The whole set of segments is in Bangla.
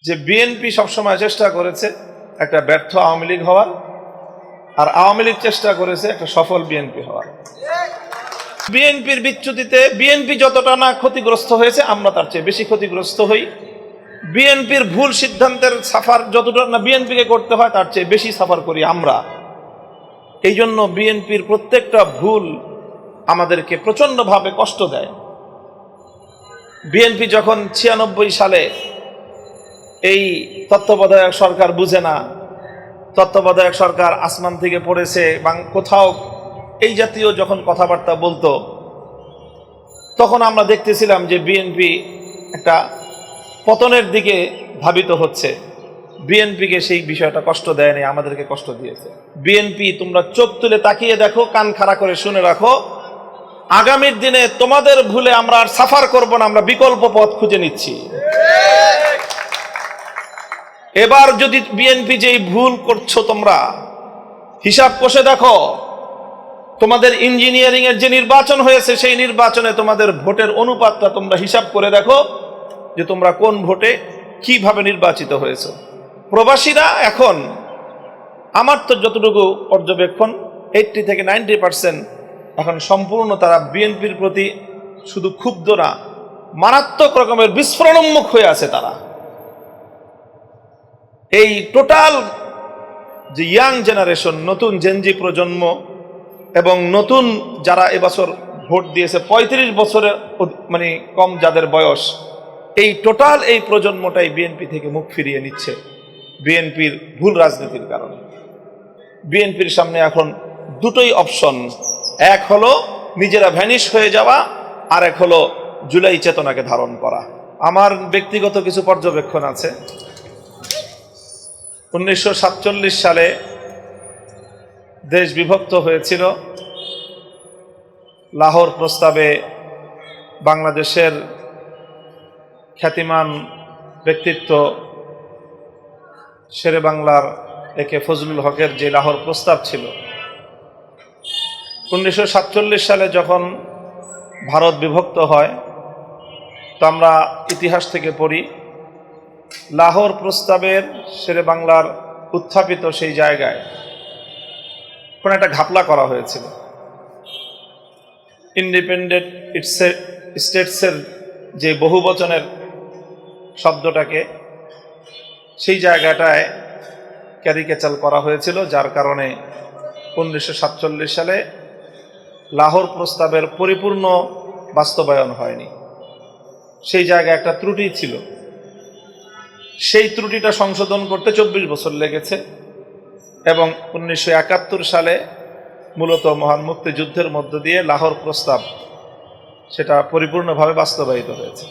যে বিএনপি সবসময় চেষ্টা করেছে একটা ব্যর্থ আওয়ামী লীগ হওয়ার, আর আওয়ামী লীগ চেষ্টা করেছে একটা সফল বিএনপি হওয়ার। বিএনপির বিচ্যুতিতে বিএনপি যতটা না ক্ষতিগ্রস্ত হয়েছে, আমরা তার চেয়ে বেশি ক্ষতিগ্রস্ত হই। বিএনপির ভুল সিদ্ধান্তের সাফার যতটা না বিএনপিকে করতে হয়, তার চেয়ে বেশি সাফার করি আমরা। এই জন্য বিএনপির প্রত্যেকটা ভুল আমাদেরকে প্রচণ্ডভাবে কষ্ট দেয়। বিএনপি যখন 96 সালে এই তত্ত্বাবধায়ক সরকার বুঝে না, তত্ত্বাবধায়ক সরকার আসমান থেকে পড়েছে বা কোথাও এই জাতীয় যখন কথাবার্তা বলতো, তখন আমরা দেখতেছিলাম যে বিএনপি একটা পতনের দিকে ধাবিত হচ্ছে। বিএনপিকে সেই বিষয়টা কষ্ট দেয়নি, আমাদেরকে কষ্ট দিয়েছে। বিএনপি, তোমরা চোখ তুলে তাকিয়ে দেখো, কান খাড়া করে শুনে রাখো, আগামীর দিনে তোমাদের ভুলে আমরা আর সাফার করব না, আমরা বিকল্প পথ খুঁজে নিচ্ছি। এবার যদি বিএনপি যেই ভুল করছো, তোমরা হিসাব কষে দেখো, তোমাদের ইঞ্জিনিয়ারিং এর যে নির্বাচন হয়েছে, সেই নির্বাচনে তোমাদের ভোটের অনুপাতটা তোমরা হিসাব করে দেখো যে তোমরা কোন ভোটে কিভাবে নির্বাচিত হয়েছে। প্রবাসীরা এখন, আমার তো যতটুকু পর্যবেক্ষণ, 80 থেকে 90% এখন সম্পূর্ণ তারা বিএনপির প্রতি শুধু ক্ষুব্ধ না, মারাত্মক রকমের বিস্ফোরণোন্মুখ হয়ে আছে তারা। এই টোটাল যে ইয়াং জেনারেশন, নতুন জেনজি প্রজন্ম এবং নতুন যারা এবছর ভোট দিয়েছে 35 বছরের মানে কম যাদের বয়স, এই টোটাল এই প্রজন্মটাই বিএনপি থেকে মুখ ফিরিয়ে নিচ্ছে বিএনপির ভুল রাজনীতির কারণে। বিএনপির সামনে এখন দুটোই অপশন, এক হলো নিজেরা ভ্যানিশ হয়ে যাওয়া, আর এক হলো জুলাই চেতনাকে ধারণ করা। আমার ব্যক্তিগত কিছু পর্যবেক্ষণ আছে। 1947 সালে দেশ বিভক্ত হয়েছিল। লাহোর প্রস্তাবে বাংলাদেশের খ্যাতিমান ব্যক্তিত্ব শেরে বাংলার একে ফজলুল হকের যে লাহোর প্রস্তাব ছিল, 1947 সালে যখন ভারত বিভক্ত হয়, তো আমরা ইতিহাস থেকে পড়ি, লাহোর প্রস্তাবের শেরে বাংলার উত্থাপিত সেই জায়গায় কোন একটা ঘাপলা করা হয়েছিল। ইন্ডিপেন্ডেন্ট স্টেটসের যে বহুবচনের শব্দটাকে সেই জায়গাটায় ক্যারিকেচার করা হয়েছিল, যার কারণে 1947 সালে লাহোর প্রস্তাবের পরিপূর্ণ বাস্তবায়ন হয়নি। সেই জায়গায় একটা ত্রুটি ছিল, সেই ত্রুটিটা সংশোধন করতে 24 বছর লেগেছে এবং 1971 সালে মূলত মহান মুক্তিযুদ্ধের মধ্য দিয়ে লাহোর প্রস্তাব সেটা পরিপূর্ণভাবে বাস্তবায়িত হয়েছে।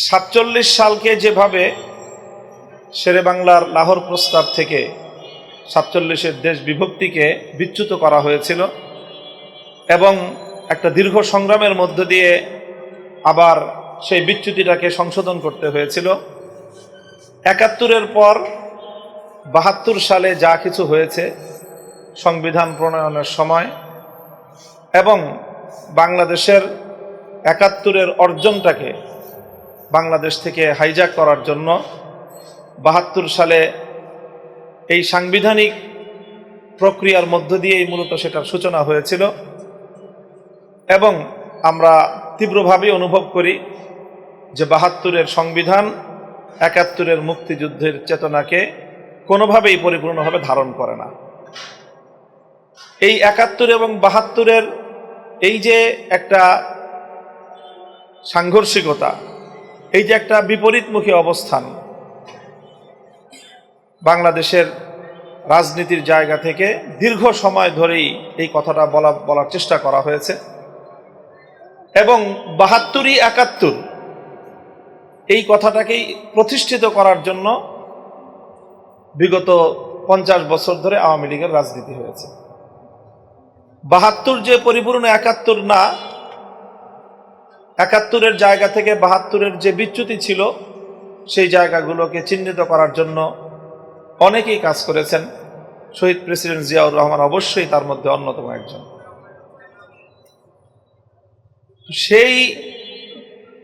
47 সালকে যেভাবে শেরে বাংলার লাহোর প্রস্তাব থেকে 47-এর দেশ বিভক্তিকে বিচ্যুত করা হয়েছিল এবং একটা দীর্ঘ সংগ্রামের মধ্য দিয়ে আবার সেই বিচ্যুতিটাকে সংশোধন করতে হয়েছিল। 71-এর পর 72 সালে যা কিছু হয়েছে সংবিধান প্রণয়নের সময় এবং বাংলাদেশের 71-এর অর্জনটাকে বাংলাদেশ থেকে হাইজ্যাক করার জন্য 72 সালে এই সাংবিধানিক প্রক্রিয়ার মধ্য দিয়েই মূলত সেটার সূচনা হয়েছিল এবং আমরা তীব্রভাবে অনুভব করি যে 72-এর সংবিধান 71-এর মুক্তিযুদ্ধের চেতনাকে কোনোভাবেই পরিপূর্ণভাবে ধারণ করে না। এই 71 এবং 72-এর এই যে একটা সাংঘর্ষিকতা, এই যে একটা বিপরীতমুখী অবস্থান, বাংলাদেশের রাজনীতির জায়গা থেকে দীর্ঘ সময় ধরেই এই কথাটা বলার চেষ্টা করা হয়েছে এবং 72ই 71 এই কথাটাকেই প্রতিষ্ঠিত করার জন্য বিগত 50 বছর ধরে আওয়ামী লীগের রাজনীতি হয়েছে। 72 যে পরিপূর্ণ 71 না, 71-এর জায়গা থেকে 72-এর যে বিচ্যুতি ছিল সেই জায়গাগুলোকে চিহ্নিত করার জন্য অনেকেই কাজ করেছেন। শহীদ প্রেসিডেন্ট জিয়াউর রহমান অবশ্যই তার মধ্যে অন্যতম একজন। সেই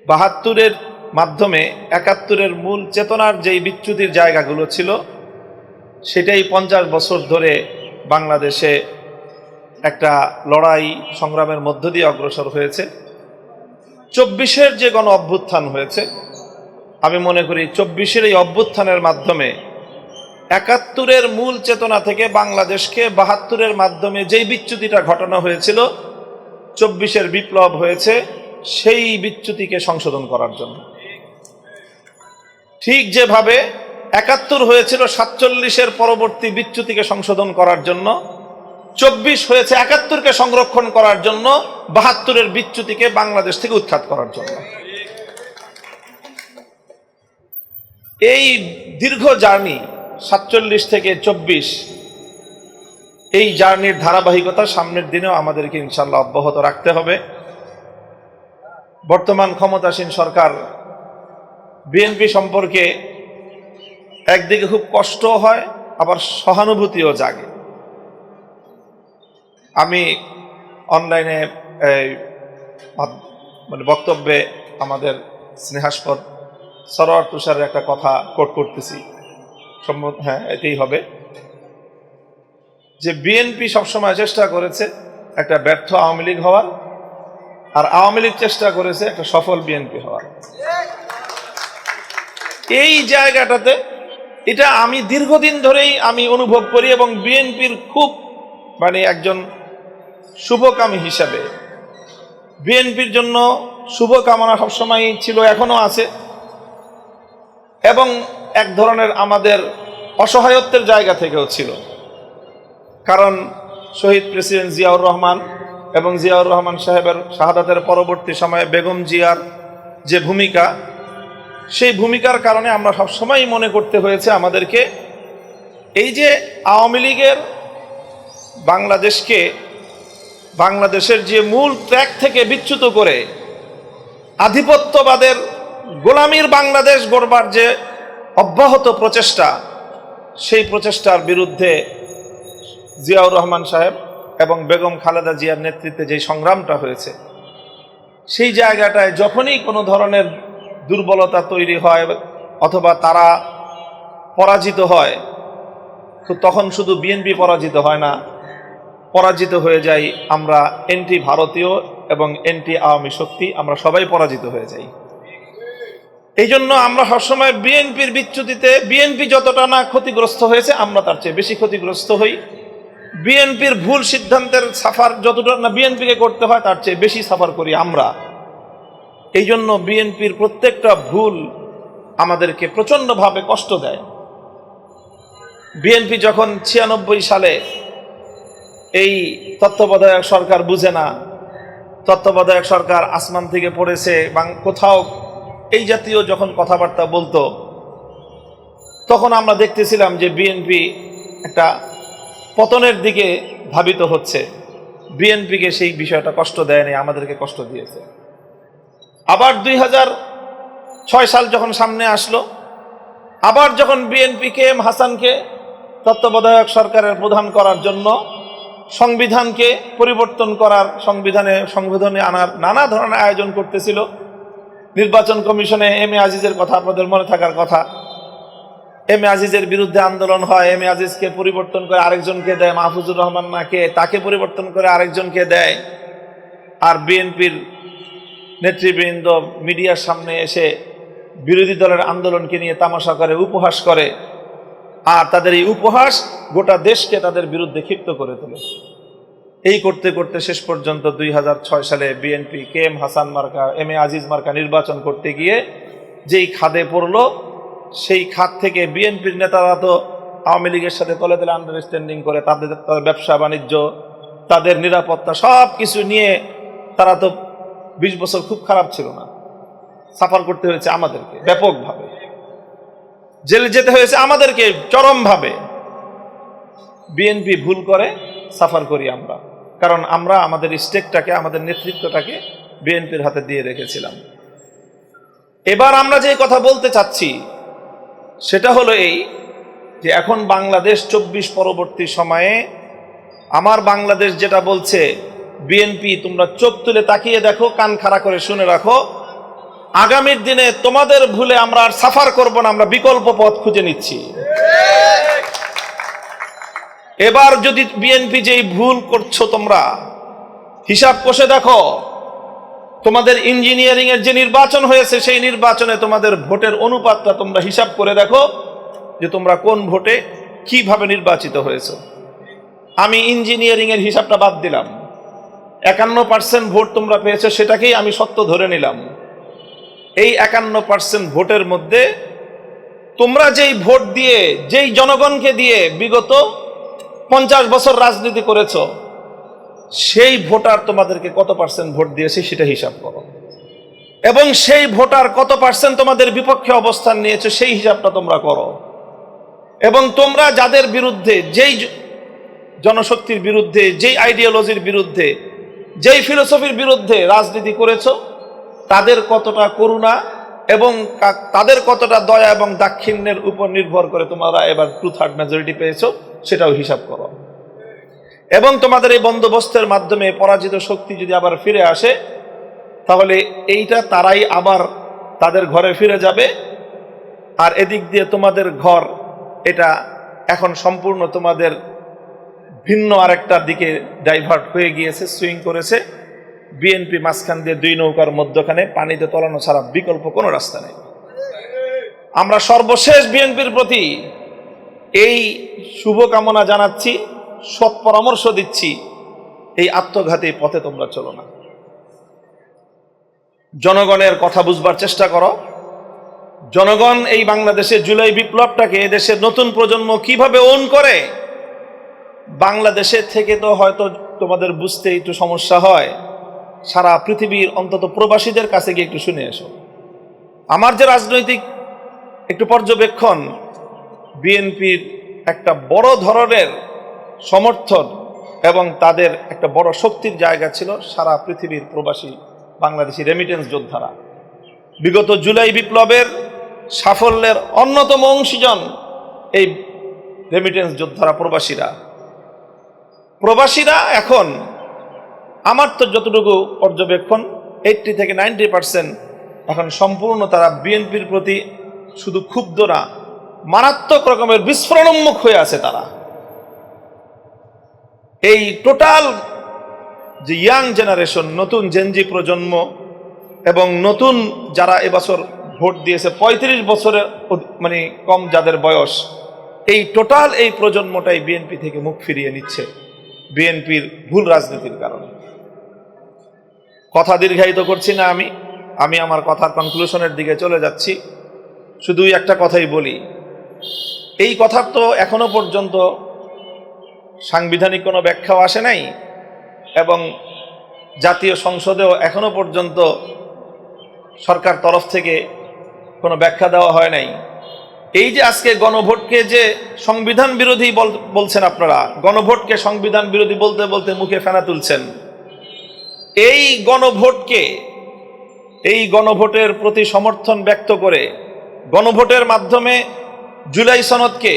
72-এর মাধ্যমে ৭১-এর মূল চেতনার যেই বিচ্যুতির জায়গাগুলো ছিল সেটাই ৫০ বছর ধরে বাংলাদেশে একটা লড়াই সংগ্রামের মধ্য দিয়ে অগ্রসর হয়েছে। ২৪-এর যে গণ অভ্যুত্থান হয়েছে, আমি মনে করি ২৪-এর এই অভ্যুত্থানের মাধ্যমে ৭১-এর মূল চেতনা থেকে বাংলাদেশকে ৭২-এর মাধ্যমে যেই বিচ্যুতিটা ঘটানো হয়েছিল, ২৪-এর বিপ্লব হয়েছে সেই বিচ্যুতিকে সংশোধন করার জন্য। ঠিক যেভাবে ৭১ হয়েছিল ৪৭-এর পরবর্তী বিচ্যুতিকে সংশোধন করার জন্য, ২৪ হয়েছে ৭১-কে সংরক্ষণ করার জন্য, ৭২-এর বিচ্যুতিকে বাংলাদেশ থেকে উৎখাত করার জন্য। এই দীর্ঘ জার্নি ৪৭ থেকে ২৪, এই জার্নির ধারাবাহিকতা সামনের দিনেও আমাদেরকে ইনশাআল্লাহ অব্যাহত রাখতে হবে। বর্তমান ক্ষমতাসীন সরকার বিএনপি সম্পর্কে একদিকে খুব কষ্ট হয়, আবার সহানুভূতিও জাগে। আমি অনলাইনে বক্তব্যে আমাদের স্নেহাস্পদ সরোয়ার তুষারের একটা কথা কোট করতেছি, হ্যাঁ এটাই হবে, যে বিএনপি সবসময় চেষ্টা করেছে একটা ব্যর্থ আওয়ামী লীগ হওয়ার, আর আওয়ামী লীগ চেষ্টা করেছে একটা সফল বিএনপি হওয়ার। এই জায়গাটাতে এটা আমি দীর্ঘদিন ধরেই আমি অনুভব করি, এবং বিএনপির খুব একজন শুভকামী হিসাবে বিএনপির জন্য শুভকামনা সবসময় ছিল, এখনো আছে, এবং এক ধরনের আমাদের অসহায়ত্বের জায়গা থেকেও ছিল। কারণ শহীদ প্রেসিডেন্ট জিয়াউর রহমান এবং জিয়াউর রহমান সাহেবের শাহাদাতের পরবর্তী সময়ে বেগম জিয়ার যে ভূমিকা, সেই ভূমিকার কারণে আমরা সবসময় মনে করতে হয়েছে আমাদেরকে, এই যে আওয়ামী লীগের বাংলাদেশের যে মূল ট্র্যাক থেকে বিচ্যুত করে আধিপত্যবাদের গোলামীর বাংলাদেশ গড়বার যে অব্যাহত প্রচেষ্টা, সেই প্রচেষ্টার বিরুদ্ধে জিয়াউর রহমান সাহেব এবং বেগম খালেদা জিয়ার নেতৃত্বে যে সংগ্রামটা হয়েছে, সেই জায়গাটায় যখনই কোনো ধরনের দুর্বলতা তৈরি হয় অথবা তারা পরাজিত হয়, তো তখন শুধু বিএনপি পরাজিত হয় না, পরাজিত হয়ে যাই আমরা এন্টি ভারতীয় এবং এন্টি আওয়ামী শক্তি, আমরা সবাই পরাজিত হয়ে যাই। এই জন্য আমরা সবসময় বিএনপির বিচ্যুতিতে বিএনপি যতটা না ক্ষতিগ্রস্ত হয়েছে, আমরা তার চেয়ে বেশি ক্ষতিগ্রস্ত হই। বিএনপির ভুল সিদ্ধান্তের সাফার যতটা না বিএনপিকে করতে হয়, তার চেয়ে বেশি সাফার করি আমরা। এই জন্য বিএনপির প্রত্যেকটা ভুল আমাদেরকে প্রচণ্ডভাবে কষ্ট দেয়। বিএনপি যখন ৯৬ সালে এই তত্ত্বাবধায়ক সরকার বুঝে না, তত্ত্বাবধায়ক সরকার আসমান থেকে পড়েছে বা কোথাও এই জাতীয় যখন কথাবার্তা বলতো, তখন আমরা দেখতেছিলাম যে বিএনপি একটা পতনের দিকে ধাবিত হচ্ছে। বিএনপিকে সেই বিষয়টা কষ্ট দেয়নি, আমাদেরকে কষ্ট দিয়েছে। আবার ২০০৬ সাল যখন সামনে আসলো, আবার যখন বিএনপি কে এম হাসানকে তত্ত্বাবধায়ক সরকারের প্রধান করার জন্য সংবিধানকে পরিবর্তন করার, সংবিধানে আনার নানা ধরনের আয়োজন করতেছিল, নির্বাচন কমিশনে এম এ আজিজের কথা আপনাদের মনে থাকার কথা, এম এ আজিজের বিরুদ্ধে আন্দোলন হয়, এম এ আজিজকে পরিবর্তন করে আরেকজনকে দেয়, মাহফুজুর রহমান নাকে, তাকে পরিবর্তন করে আরেকজনকে দেয়। আর বিএনপির নেতৃবৃন্দ মিডিয়ার সামনে এসে বিরোধী দলের আন্দোলনকে নিয়ে তামাশা করে, উপহাস করে, আর তাদের এই উপহাস গোটা দেশকে তাদের বিরুদ্ধে ক্ষিপ্ত করে তোলে। এই করতে করতে শেষ পর্যন্ত ২০০৬ সালে বিএনপি কে এম হাসান মার্কা, এম এ আজিজ মার্কা নির্বাচন করতে গিয়ে যেই খাদে পড়লো, সেই খাত থেকে বিএনপির নেতারা তো আওয়ামী লীগের সাথে তলে তলে আন্ডারস্ট্যান্ডিং করে তাদের ব্যবসা বাণিজ্য, তাদের নিরাপত্তা সব কিছু নিয়ে তারা তো ২০ বছর খুব খারাপ ছিল না, সাফার করতে হয়েছে আমাদেরকে ব্যাপকভাবে, জেলে যেতে হয়েছে আমাদেরকে চরমভাবে। বিএনপি ভুল করে, সাফার করি আমরা, কারণ আমরা আমাদের স্টেকটাকে, আমাদের নেতৃত্বটাকে বিএনপির হাতে দিয়ে রেখেছিলাম। এবার আমরা যে কথা বলতে চাচ্ছি সেটা হলো এই, যে এখন বাংলাদেশ ২৪ পরবর্তী সময়ে আমার বাংলাদেশ যেটা বলছে, বিএনপি তোমরা চোখ তুলে তাকিয়ে দেখো, কান খাড়া করে শুনে রাখো, আগামীর দিনে তোমাদের ভুলে আমরা আর সাফার করব না, আমরা বিকল্প পথ খুঁজে নিচ্ছি। এবার যদি বিএনপি যেই ভুল করছো তোমরা হিসাব কষে দেখো, তোমাদের ইঞ্জিনিয়ারিং এর যে নির্বাচন হয়েছে সেই নির্বাচনে তোমাদের ভোটের অনুপাতটা তোমরা হিসাব করে দেখো যে তোমরা কোন ভোটে কিভাবে নির্বাচিত হয়েছে। আমি ইঞ্জিনিয়ারিং এর হিসাবটা বাদ দিলাম, 51% ভোট তোমরা পেয়েছো, সেটাকেই আমি সত্য ধরে নিলাম। এই 51% ভোটের মধ্যে তোমরা যেই ভোট দিয়ে, যেই জনগণকে দিয়ে বিগত 50 বছর রাজনীতি করেছো, সেই ভোটার তোমাদেরকে কত পার্সেন্ট ভোট দিয়েছে সেটা হিসাব করো, এবং সেই ভোটার কত পার্সেন্ট তোমাদের বিপক্ষে অবস্থান নিয়েছে সেই হিসাবটা তোমরা করো। এবং তোমরা যাদের বিরুদ্ধে, যেই জনশক্তির বিরুদ্ধে, যেই আইডিওলজির বিরুদ্ধে, যেই ফিলোসফির বিরুদ্ধে রাজনীতি করেছো, তাদের কতটা করুণা এবং তাদের কতটা দয়া এবং দাক্ষিণ্যের উপর নির্ভর করে তোমরা এবার 2/3 মেজরিটি পেয়েছো সেটাও হিসাব করো। এবং তোমাদের এই বন্দোবস্তের মাধ্যমে পরাজিত শক্তি যদি আবার ফিরে আসে, তাহলে এইটা তারাই আবার তাদের ঘরে ফিরে যাবে। আর এদিক দিয়ে তোমাদের ঘর এটা এখন সম্পূর্ণ তোমাদের ভিন্ন আরেকটা দিকে ডাইভার্ট হয়ে গিয়েছে, সুইং করেছে। বিএনপি মাঝখান দিয়ে দুই নৌকার মধ্যখানে পানিতে তলানো ছাড়া বিকল্প কোনো রাস্তা নেই। আমরা সর্বশেষ বিএনপির প্রতি এই শুভকামনা জানাচ্ছি, সৎ পরামর্শ দিচ্ছি, এই আত্মঘাতী পথে তোমরা চলো না। জনগণের কথা বুঝবার চেষ্টা করো। জনগণ এই বাংলাদেশে জুলাই বিপ্লবটাকে এদেশের নতুন প্রজন্ম কিভাবে ওন করে, বাংলাদেশে থেকে তো হয়তো তোমাদের বুঝতে একটু সমস্যা হয়, সারা পৃথিবীর অন্তত প্রবাসীদের কাছে গিয়ে একটু শুনে এসো। আমার যে রাজনৈতিক একটু পর্যবেক্ষণ, বিএনপির একটা বড় ধরনের সমর্থন এবং তাদের একটা বড় শক্তির জায়গা ছিল সারা পৃথিবীর প্রবাসী বাংলাদেশি রেমিটেন্স যোদ্ধারা। বিগত জুলাই বিপ্লবের সাফল্যের অন্যতম অংশীজন এই রেমিটেন্স যোদ্ধারা, প্রবাসীরা এখন আমার তো যতটুকু পর্যবেক্ষণ 80 থেকে 90% এখন সম্পূর্ণ তারা বিএনপির প্রতি শুধু ক্ষুব্ধ না, মারাত্মক রকমের বিস্ফোরণোন্মুখ হয়ে আছে তারা। এই টোটাল যে ইয়াং জেনারেশন, নতুন জেনজি প্রজন্ম এবং নতুন যারা এবছর ভোট দিয়েছে 35 বছরের মানে কম যাদের বয়স, এই টোটাল এই প্রজন্মটাই বিএনপি থেকে মুখ ফিরিয়ে নিচ্ছে বিএনপির ভুল রাজনীতির কারণে। কথা দীর্ঘায়িত করছি না, আমি আমার কথার কনক্লুশনের দিকে চলে যাচ্ছি। শুধু একটা কথাই বলি, এই কথার তো এখনো পর্যন্ত সাংবিধানিক কোনো ব্যাখ্যাও আসে নাই এবং জাতীয় সংসদেও এখনো পর্যন্ত সরকার তরফ থেকে কোনো ব্যাখ্যা দেওয়া হয় নাই। এই যে আজকে গণভোটকে যে সংবিধান বিরোধী বলছেন আপনারা, গণভোটকে সংবিধান বিরোধী বলতে বলতে মুখে ফেনা তুলছেন। এই গণভোটের প্রতি সমর্থন ব্যক্ত করে গণভোটের মাধ্যমে জুলাই সনদকে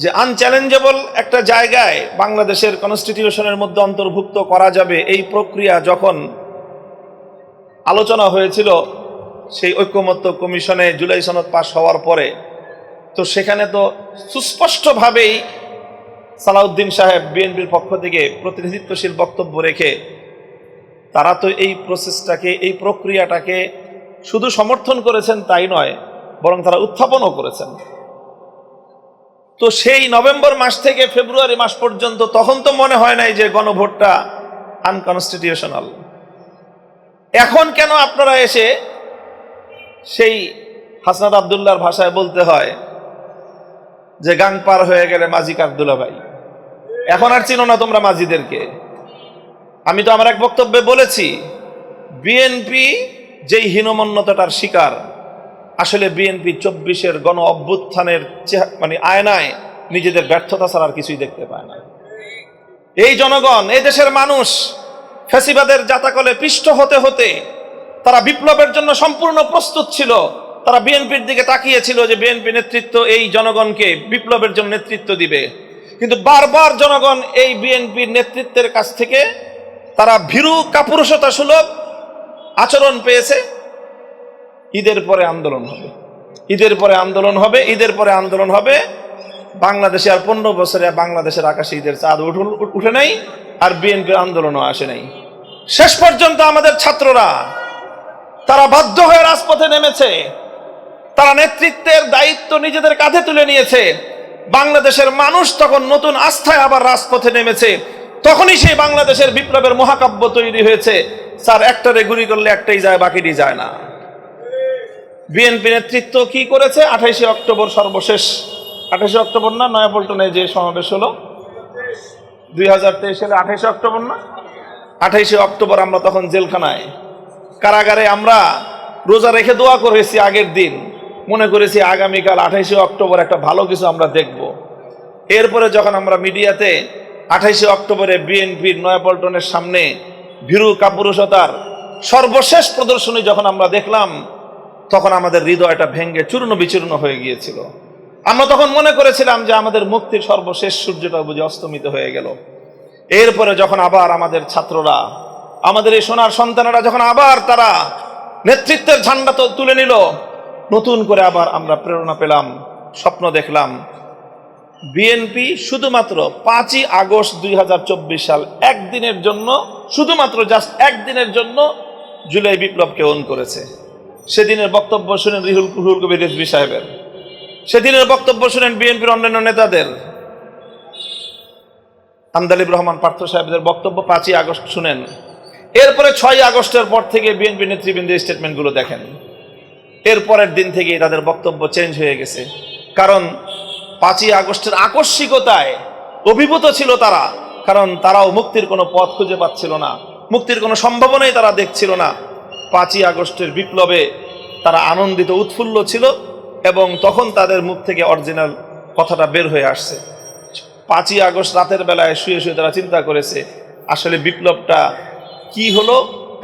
যে আনচ্যালেঞ্জেবল একটা জায়গায় বাংলাদেশের কনস্টিটিউশনের মধ্যে অন্তর্ভুক্ত করা যাবে, এই প্রক্রিয়া যখন আলোচনা হয়েছিল সেই ঐকমত্য কমিশনে জুলাই সনদ পাশ হওয়ার পরে, তো সেখানে তো সুস্পষ্টভাবেই সালাউদ্দিন সাহেব বিএনপির পক্ষ থেকে প্রতিনিধিত্বশীল বক্তব্য রেখে তারা তো এই প্রসেসটাকে, এই প্রক্রিয়াটাকে শুধু সমর্থন করেছেন তাই নয়, বরং তারা উত্থাপনও করেছেন। তো সেই নভেম্বর মাস থেকে ফেব্রুয়ারি মাস পর্যন্ত তখন তো মনে হয় নাই যে গণভোটটা আনকনস্টিটিউশনাল। এখন কেন আপনারা এসে সেই হাসনাত আব্দুল্লাহর ভাষায় বলতে হয় যে গাং পার হয়ে গেলে মাঝি কাবদুল্লা ভাই, এখন আর চিনো না তোমরা মাঝিদেরকে? আমি তো আমার এক বক্তব্যে বলেছি, বিএনপি যেই হীনমন্যতাটার শিকার, আসলে বিএনপি 24-এর গণ অভ্যুত্থানের মানে আয়নায় নিজেদের ব্যর্থতা ছাড়া আর কিছুই দেখতে পায় না। এই জনগণ, এই দেশের মানুষ ফ্যাসিবাদের জাতাকলে পিষ্ট হতে হতে তারা বিপ্লবের জন্য সম্পূর্ণ প্রস্তুত ছিল। তারা বিএনপির দিকে তাকিয়েছিল যে বিএনপি নেতৃত্ব এই জনগণকে বিপ্লবের জন্য নেতৃত্ব দিবে, কিন্তু বারবার জনগণ এই বিএনপির নেতৃত্বের কাছ থেকে তারা ভীরু কাপুরুষতা সুলভ আচরণ পেয়েছে ঈদের পরে আন্দোলন হবে, ঈদের পরে আন্দোলন হবে, ঈদের পরে আন্দোলন হবে। বাংলাদেশে আর 15 বছরে বাংলাদেশের আকাশে ঈদের চাঁদ উঠে নাই, আর বিএনপির আন্দোলনও আসে নাই। শেষ পর্যন্ত আমাদের ছাত্ররা তারা বাধ্য হয়ে রাজপথে নেমেছে, তারা নেতৃত্বের দায়িত্ব নিজেদের কাঁধে তুলে নিয়েছে। বাংলাদেশের মানুষ তখন নতুন আস্থায় আবার রাজপথে নেমেছে। তখনই সেই বাংলাদেশের বিপ্লবের মহাকাব্য তৈরি হয়েছে। স্যার, একটারে গুলি করলে একটাই যায়, বাকিটি যায় না। বিএনপি নেতৃত্ব কি করেছে? 28 অক্টোবর সর্বশেষ, 28 অক্টোবর না নয়াপল্টনে যে সমাবেশ হলো 2023 সালে 28 অক্টোবর না, 28 অক্টোবর আমরা তখন জেলখানায় কারাগারে আমরা রোজা রেখে দোয়া করেছি। আগের দিন মনে করেছি আগামীকাল 28 অক্টোবর একটা ভালো কিছু আমরা দেখব। এরপরে যখন আমরা মিডিয়াতে 28 অক্টোবরে বিএনপির নয়াপল্টনের সামনে ভীরু কাপুরুষতার সর্বশেষ প্রদর্শনী যখন আমরা দেখলাম, তখন আমাদের হৃদয়টা ভেঙে চূর্ণ বিচূর্ণ হয়ে গিয়েছিল। আমরা তখন মনে করেছিলাম যে আমাদের মুক্তির সর্বশেষ সূর্যটা বুঝে অস্তমিত হয়ে গেল। এরপরে যখন আবার আমাদের ছাত্ররা, আমাদের এই সোনার সন্তানেরা যখন আবার তারা নেতৃত্বের ঝান্ডা তুলে নিল, নতুন করে আবার আমরা প্রেরণা পেলাম, স্বপ্ন দেখলাম। বিএনপি শুধুমাত্র 5ই আগস্ট 2024 সাল একদিনের জন্য, শুধুমাত্র জাস্ট একদিনের জন্য জুলাই বিপ্লবকে অন করেছে। সেদিনের বক্তব্য শুনেন রুহুল কবির রিজভী সাহেবের, সেদিনের বক্তব্য শুনেন বিএনপির অন্যান্য নেতাদের, আমদালিব রহমান পার্থ সাহেবদের বক্তব্য 5ই আগস্ট শুনেন। এরপরে 6ই আগস্টের পর থেকে বিএনপি নেতৃবৃন্দের স্টেটমেন্টগুলো দেখেন। এরপরের দিন থেকেই তাদের বক্তব্য চেঞ্জ হয়ে গেছে। কারণ 5ই আগস্টের আকস্মিকতায় অভিভূত ছিল তারা, কারণ তারাও মুক্তির কোনো পথ খুঁজে পাচ্ছিল না, মুক্তির কোনো সম্ভাবনাই তারা দেখছিল না। 5ই আগস্টের বিপ্লবে তারা আনন্দিত, উৎফুল্ল ছিল, এবং তখন তাদের মুখ থেকে অরিজিনাল কথাটা বের হয়ে আসছে। 5ই আগস্ট রাতের বেলায় শুয়ে শুয়ে তারা চিন্তা করেছে আসলে বিপ্লবটা কি হলো,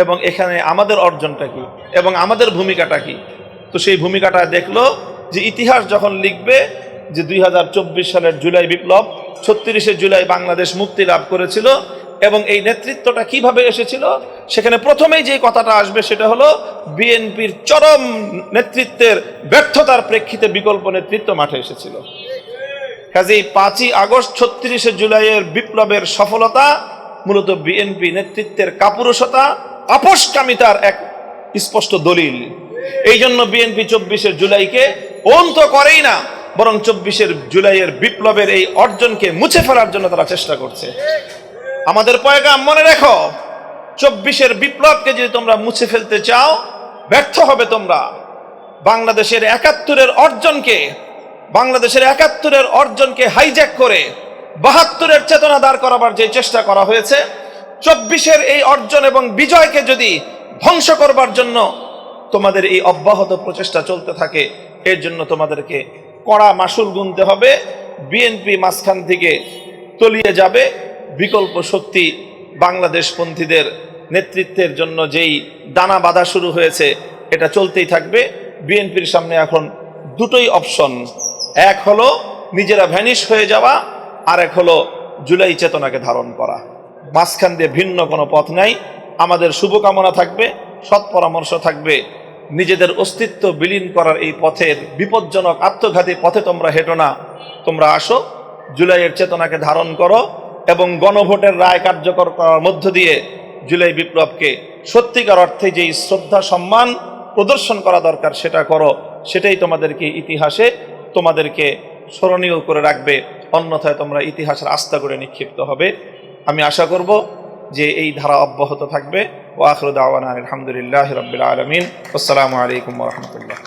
এবং এখানে আমাদের অর্জনটা কি, এবং আমাদের ভূমিকাটা কি। তো সেই ভূমিকাটা দেখলো যে ইতিহাস যখন লিখবে যে 2024 সালের জুলাই বিপ্লব, 36শে জুলাই বাংলাদেশ মুক্তি লাভ করেছিল, এবং এই নেতৃত্বটা কিভাবে এসেছিল, সেখানে প্রথমেই যে কথাটা আসবে সেটা হলো বিএনপির চরম নেতৃত্বের ব্যর্থতার প্রেক্ষিতে বিকল্প নেতৃত্ব মাঠে এসেছিল। কাজেই 5ই আগস্ট 36শে জুলাইয়ের বিপ্লবের সফলতা মূলত বিএনপি নেতৃত্বের কাপুরুষতা, আপোষকামিতার এক স্পষ্ট দলিল। এই জন্য বিএনপি 24শে জুলাইকে অন্ত করেই না, বরং 24শে জুলাইয়ের বিপ্লবের এই অর্জনকে মুছে ফেলার জন্য তারা চেষ্টা করছে। আমাদের পয়গাম মনে রেখো, 24শে বিপ্লবকে যদি তোমরা মুছে ফেলতে চাও, ব্যর্থ হবে তোমরা। বাংলাদেশের 71-এর অর্জনকে হাইজ্যাক করে 72-এর চেতনা দাঁড় করাবার যে চেষ্টা করা হয়েছে, 24শে এই অর্জন এবং বিজয়কে যদি ধ্বংস করবার জন্য তোমাদের এই অব্যাহত প্রচেষ্টা চলতে থাকে, এর জন্য তোমাদেরকে কড়া মাসুল গুনতে হবে। বিএনপি মাঝখান থেকে তলিয়ে যাবে। বিকল্প শক্তি বাংলাদেশপন্থীদের নেতৃত্বের জন্য যেই দানা বাঁধা শুরু হয়েছে, এটা চলতেই থাকবে। বিএনপির সামনে এখন দুটোই অপশন, এক হলো নিজেরা ভ্যানিশ হয়ে যাওয়া, আর এক হলো জুলাই চেতনাকে ধারণ করা। মাঝখান দিয়ে ভিন্ন কোনো পথ নাই। আমাদের শুভকামনা থাকবে, সৎ পরামর্শ থাকবে, নিজেদের অস্তিত্ব বিলীন করার এই পথের, বিপজ্জনক আত্মঘাতী পথে তোমরা হেঁটো না। তোমরা আসো, জুলাইয়ের চেতনাকে ধারণ করো, এবং গণভোটের রায় কার্যকর করার মধ্য দিয়ে জুলাই বিপ্লবকে সত্যিকার অর্থে যেই শ্রদ্ধা সম্মান প্রদর্শন করা দরকার সেটা করো। সেটাই তোমাদেরকে ইতিহাসে তোমাদেরকে স্মরণীয় করে রাখবে, অন্যথায় তোমরা ইতিহাসের আস্থা করে নিক্ষিপ্ত হবে। আমি আশা করব যে এই ধারা অব্যাহত থাকবে। ওয়া আখিরু দাওয়ানা আলহামদুলিল্লাহি রাব্বিল আলামিন। আসসালামু আলাইকুম ওয়া রাহমাতুল্লাহ।